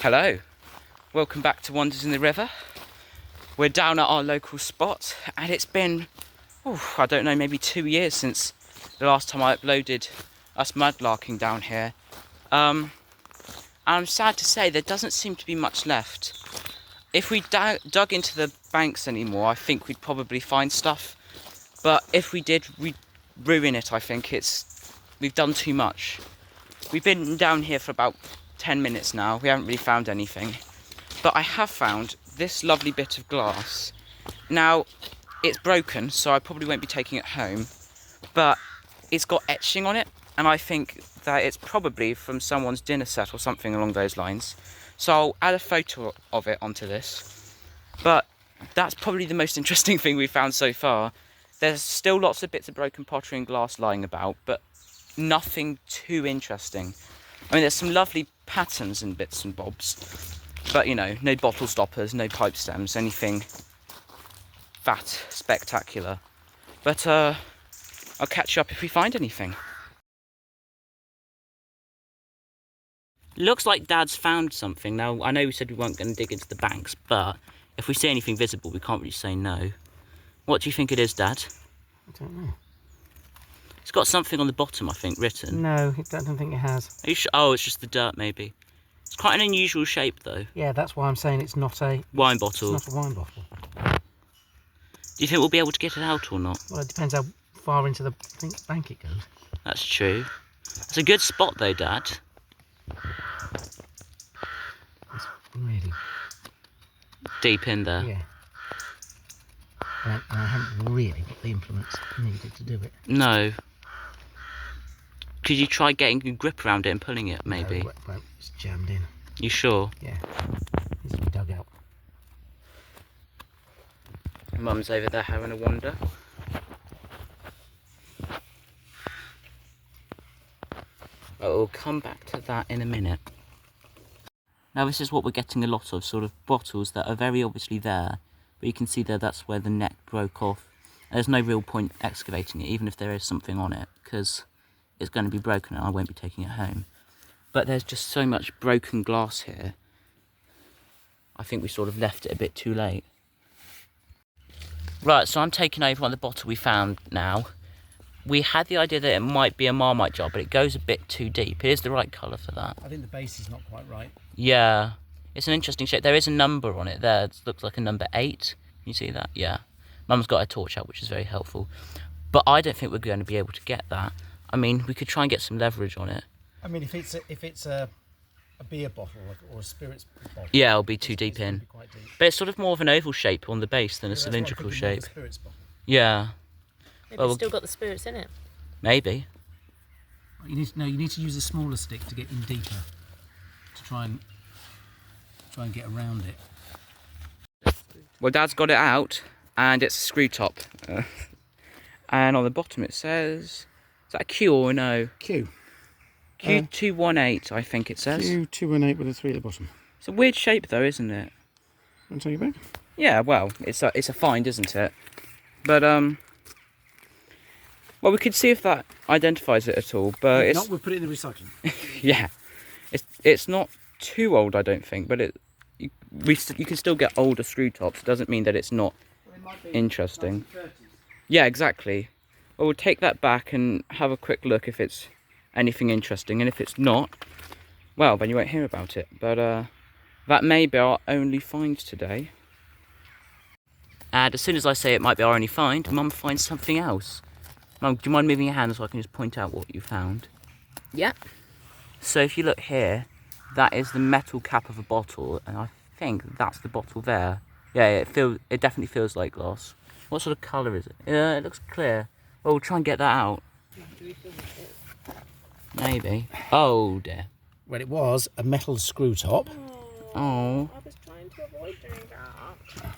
Hello, welcome back to Wonders in the River. We're down at our local spot and it's been, I don't know, maybe 2 years since the last time I uploaded us mudlarking down here. And I'm sad to say there doesn't seem to be much left. If we dug into the banks anymore, I think we'd probably find stuff. But if we did, we'd ruin it, I think. We've done too much. We've been down here for about 10 minutes now. We haven't really found anything. But I have found this lovely bit of glass. Now, it's broken, so I probably won't be taking it home. But it's got etching on it, and I think that it's probably from someone's dinner set or something along those lines. So I'll add a photo of it onto this. But that's probably the most interesting thing we've found so far. There's still lots of bits of broken pottery and glass lying about, but nothing too interesting. I mean, there's some lovely patterns and bits and bobs, but you know, no bottle stoppers, no pipe stems, anything that spectacular. But I'll catch you up if we find anything. Looks like Dad's found something. Now, I know we said we weren't going to dig into the banks, but if we see anything visible, we can't really say no. What do you think it is, Dad? I don't know. It's got something on the bottom, I think, written. No, I don't think it has. Are you sure? Oh, it's just the dirt, maybe. It's quite an unusual shape, though. Yeah, that's why I'm saying it's not a... Wine bottle. It's not a wine bottle. Do you think we'll be able to get it out or not? Well, it depends how far into the bank it goes. That's true. It's a good spot, though, Dad. It's really... Deep in there. Yeah. And I haven't really got the implements needed to do it. No. Could you try getting a grip around it and pulling it, maybe? No, well, it's jammed in. You sure? Yeah. Needs to be dug out. Mum's over there having a wander. Oh, we'll come back to that in a minute. Now this is what we're getting a lot of, sort of bottles that are very obviously there, but you can see there that's where the neck broke off. And there's no real point excavating it, even if there is something on it, because it's going to be broken and I won't be taking it home. But there's just so much broken glass here. I think we sort of left it a bit too late. Right, so I'm taking over on the bottle we found now. We had the idea that it might be a Marmite jar, but it goes a bit too deep. It is the right colour for that. I think the base is not quite right. Yeah, it's an interesting shape. There is a number on it there. It looks like a number 8. Can you see that? Yeah. Mum's got a torch out, which is very helpful. But I don't think we're going to be able to get that. I mean, we could try and get some leverage on it. I mean, if it's a beer bottle or a spirits bottle. Yeah, it'll be too deep in. Be quite deep. But it's sort of more of an oval shape on the base than a cylindrical shape. The spirits bottle. Yeah. Maybe it's still got the spirits in it. Maybe. You need to use a smaller stick to get in deeper, to try and get around it. Well, Dad's got it out, and it's a screw top. And on the bottom it says, is that a Q or a no? Q. Q218, I think it says. Q218 with a 3 at the bottom. It's a weird shape though, isn't it? Want to take it back? Yeah, well, it's a find, isn't it? But well, we could see if that identifies it at all. But if not, we'll put it in the recycling. Yeah, it's not too old, I don't think. But you can still get older screw tops. It doesn't mean that it's not interesting. 1930s. Yeah, exactly. Well, we'll take that back and have a quick look if it's anything interesting. And if it's not, well, then you won't hear about it. But that may be our only find today. And as soon as I say it might be our only find, Mum finds something else. Mum, do you mind moving your hand so I can just point out what you found? Yeah. So if you look here, that is the metal cap of a bottle, and I think that's the bottle there. Yeah, it definitely feels like glass. What sort of colour is it? Yeah, it looks clear. Well, we'll try and get that out. Maybe. Oh dear. Well, it was a metal screw top. Oh. I was trying to avoid doing that.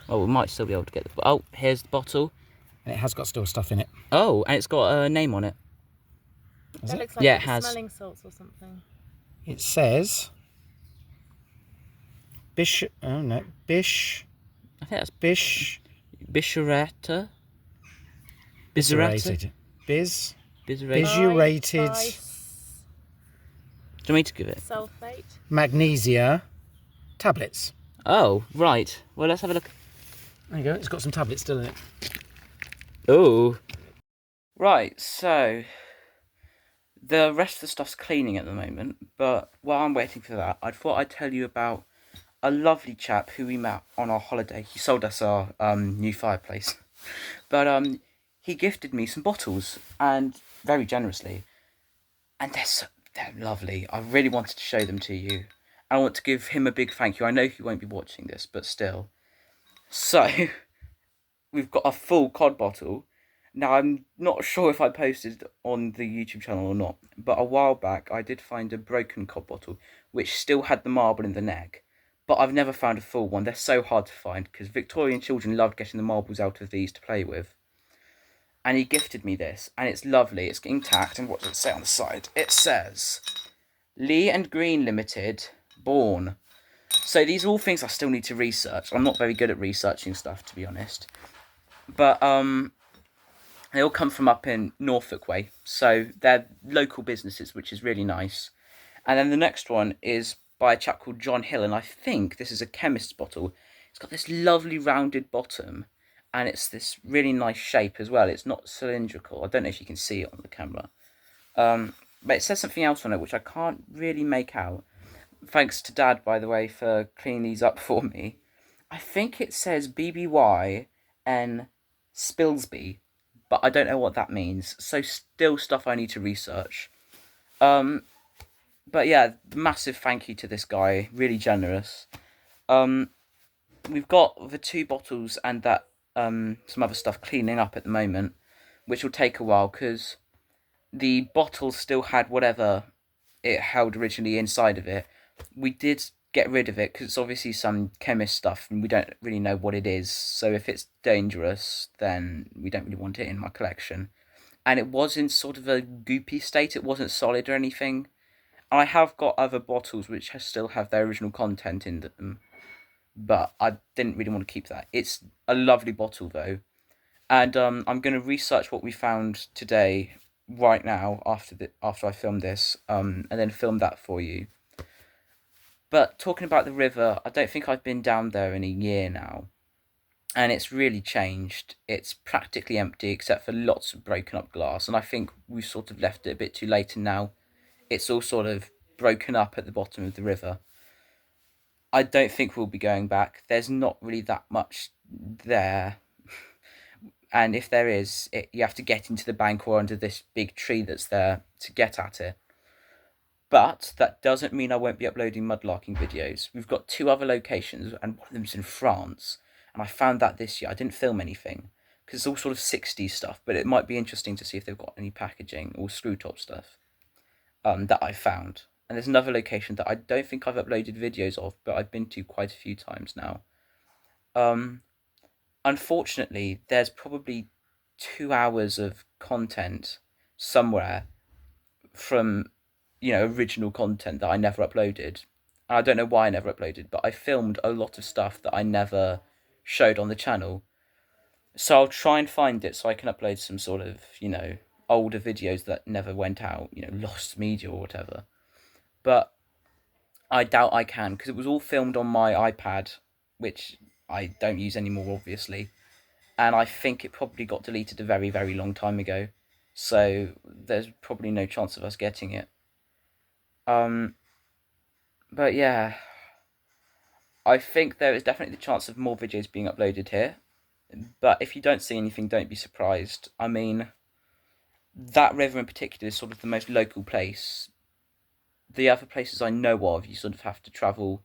Well, we might still be able to get the... Oh, here's the bottle. And it has got still stuff in it. Oh, and it's got a name on it. Has That it? looks like Yeah, it it's has. smelling salts or something. It says... Oh no. I think that's Bish... Bissurata. Bizerated. Bizerated. Ice. you want me to give it? Sulfate. Magnesia tablets. Oh, right. Well, let's have a look. There you go. It's got some tablets still in it. Oh. Right, so the rest of the stuff's cleaning at the moment, but while I'm waiting for that, I thought I'd tell you about a lovely chap who we met on our holiday. He sold us our new fireplace, but he gifted me some bottles, and very generously, and they're lovely. I really wanted to show them to you. I want to give him a big thank you. I know he won't be watching this, but still. So, we've got a full cod bottle. Now, I'm not sure if I posted on the YouTube channel or not, but a while back I did find a broken cod bottle which still had the marble in the neck, but I've never found a full one. They're so hard to find because Victorian children loved getting the marbles out of these to play with. And he gifted me this, and it's lovely. It's intact, and what does it say on the side? It says, Lee and Green Limited, Born. So these are all things I still need to research. I'm not very good at researching stuff, to be honest. But they all come from up in Norfolk way, so they're local businesses, which is really nice. And then the next one is by a chap called John Hill, and I think this is a chemist's bottle. It's got this lovely rounded bottom, and it's this really nice shape as well. It's not cylindrical. I don't know if you can see it on the camera. But it says something else on it, which I can't really make out. Thanks to Dad, by the way, for cleaning these up for me. I think it says BBY and Spilsby, but I don't know what that means. So still stuff I need to research. But yeah, massive thank you to this guy. Really generous. We've got the 2 bottles and that some other stuff cleaning up at the moment, which will take a while because the bottle still had whatever it held originally inside of it. We did get rid of it because it's obviously some chemist stuff and we don't really know what it is. So if it's dangerous, then we don't really want it in my collection. And it was in sort of a goopy state. It wasn't solid or anything. I have got other bottles which still have their original content in them, but I didn't really want to keep that. It's a lovely bottle though, and I'm going to research what we found today, right now, after I film this, and then film that for you. But talking about the river, I don't think I've been down there in a year now, and it's really changed. It's practically empty except for lots of broken up glass, and I think we sort of left it a bit too late, and now it's all sort of broken up at the bottom of the river. I don't think we'll be going back. There's not really that much there. And if there is, you have to get into the bank or under this big tree that's there to get at it. But that doesn't mean I won't be uploading mudlarking videos. We've got 2 other locations, and one of them's in France. And I found that this year. I didn't film anything, because it's all sort of 60s stuff. But it might be interesting to see if they've got any packaging or screw top stuff that I found. And there's another location that I don't think I've uploaded videos of, but I've been to quite a few times now. Unfortunately, there's probably 2 hours of content somewhere from, original content that I never uploaded. And I don't know why I never uploaded, but I filmed a lot of stuff that I never showed on the channel. So I'll try and find it so I can upload some sort of, older videos that never went out, lost media or whatever. But I doubt I can, because it was all filmed on my iPad, which I don't use anymore, obviously. And I think it probably got deleted a very, very long time ago. So there's probably no chance of us getting it. But yeah, I think there is definitely the chance of more videos being uploaded here. But if you don't see anything, don't be surprised. I mean, that river in particular is sort of the most local place. The other places I know of, you sort of have to travel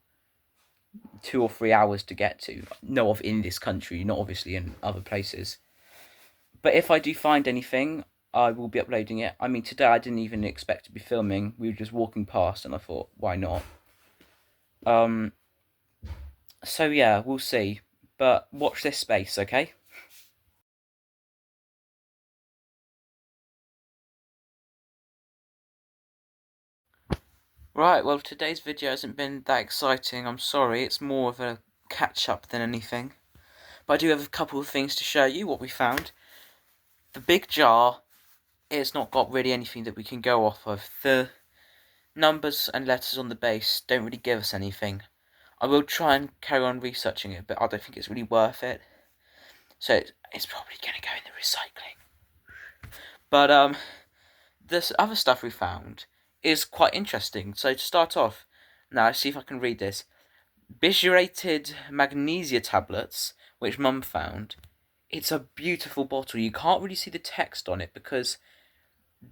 2 or 3 hours to get to. Know of in this country, not obviously in other places. But if I do find anything, I will be uploading it. I mean, today I didn't even expect to be filming. We were just walking past and I thought, why not? So yeah, we'll see. But watch this space, okay? Right, well, today's video hasn't been that exciting. I'm sorry, it's more of a catch-up than anything. But I do have a couple of things to show you what we found. The big jar, it's not got really anything that we can go off of. The numbers and letters on the base don't really give us anything. I will try and carry on researching it, but I don't think it's really worth it. So it's probably going to go in the recycling. But this other stuff we found is quite interesting. So to start off, now let's see if I can read this. Bichurated magnesia tablets, which Mum found. It's a beautiful bottle. You can't really see the text on it because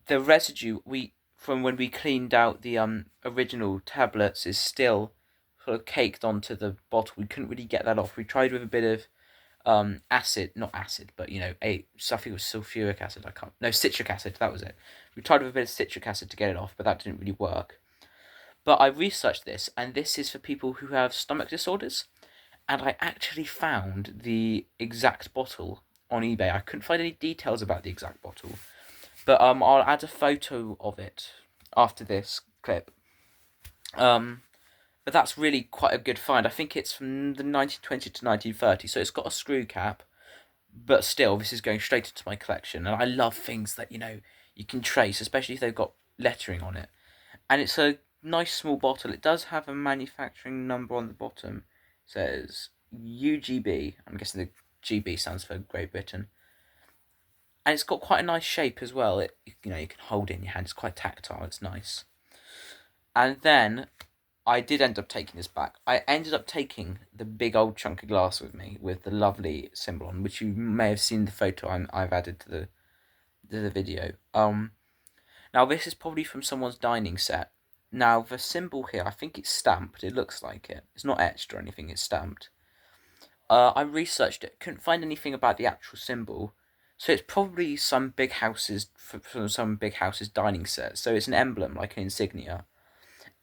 the residue from when we cleaned out the original tablets is still sort of caked onto the bottle. We couldn't really get that off. We tried with a bit of acid, not acid, but something with sulfuric acid. Citric acid. That was it. We tried with a bit of citric acid to get it off, but that didn't really work. But I researched this, and this is for people who have stomach disorders. And I actually found the exact bottle on eBay. I couldn't find any details about the exact bottle, but I'll add a photo of it after this clip. But that's really quite a good find. I think it's from the 1920 to 1930, so it's got a screw cap, but still, this is going straight into my collection. And I love things that you can trace, especially if they've got lettering on it. And it's a nice small bottle. It does have a manufacturing number on the bottom. It says UGB. I'm guessing the GB stands for Great Britain. And it's got quite a nice shape as well. You can hold it in your hand. It's quite tactile. It's nice. And then I did end up taking this back. I ended up taking the big old chunk of glass with me with the lovely symbol on, which you may have seen the photo I've added to the video. Now this is probably from someone's dining set. Now the symbol here, I think it's stamped. It looks like it. It's not etched or anything. It's stamped. I researched it. Couldn't find anything about the actual symbol. So it's probably some big house's from some big house's dining set. So it's an emblem, like an insignia,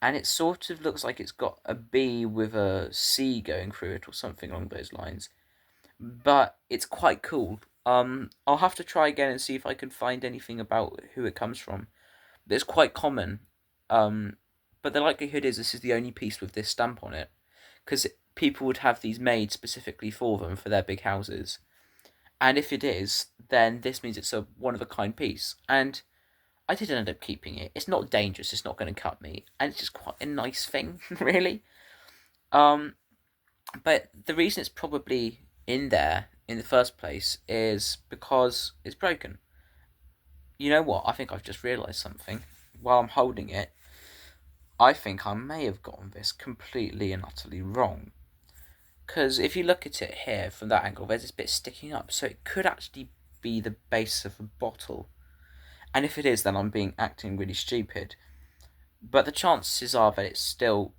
and it sort of looks like it's got a B with a C going through it or something along those lines. But it's quite cool. I'll have to try again and see if I can find anything about who it comes from. But it's quite common. But the likelihood is this is the only piece with this stamp on it, because people would have these made specifically for them for their big houses. And if it is, then this means it's a one-of-a-kind piece. And I did end up keeping it. It's not dangerous. It's not going to cut me. And it's just quite a nice thing, really. But the reason it's probably in there in the first place is because it's broken. You know what? I think I've just realised something. While I'm holding it, I think I may have gotten this completely and utterly wrong. Because if you look at it here from that angle, there's this bit sticking up. So it could actually be the base of a bottle. And if it is, then I'm acting really stupid. But the chances are that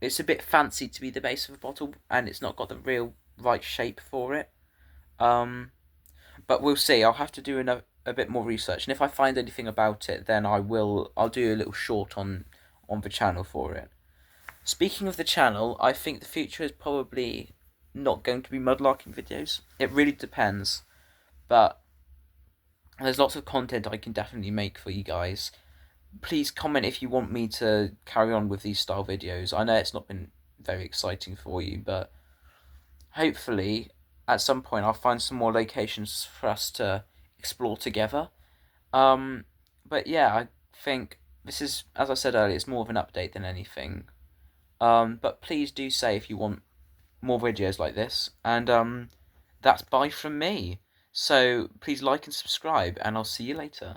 it's a bit fancy to be the base of a bottle, and it's not got the real right shape for it. But we'll see. I'll have to do a bit more research, and if I find anything about it, then I'll do a little short on the channel for it. Speaking of the channel, I think the future is probably not going to be mudlarking videos. It really depends, but there's lots of content I can definitely make for you guys. Please comment if you want me to carry on with these style videos. I know it's not been very exciting for you, but hopefully at some point I'll find some more locations for us to explore together. But yeah, I think this is, as I said earlier, it's more of an update than anything. But please do say if you want more videos like this, and that's bye from me. So please like and subscribe, and I'll see you later.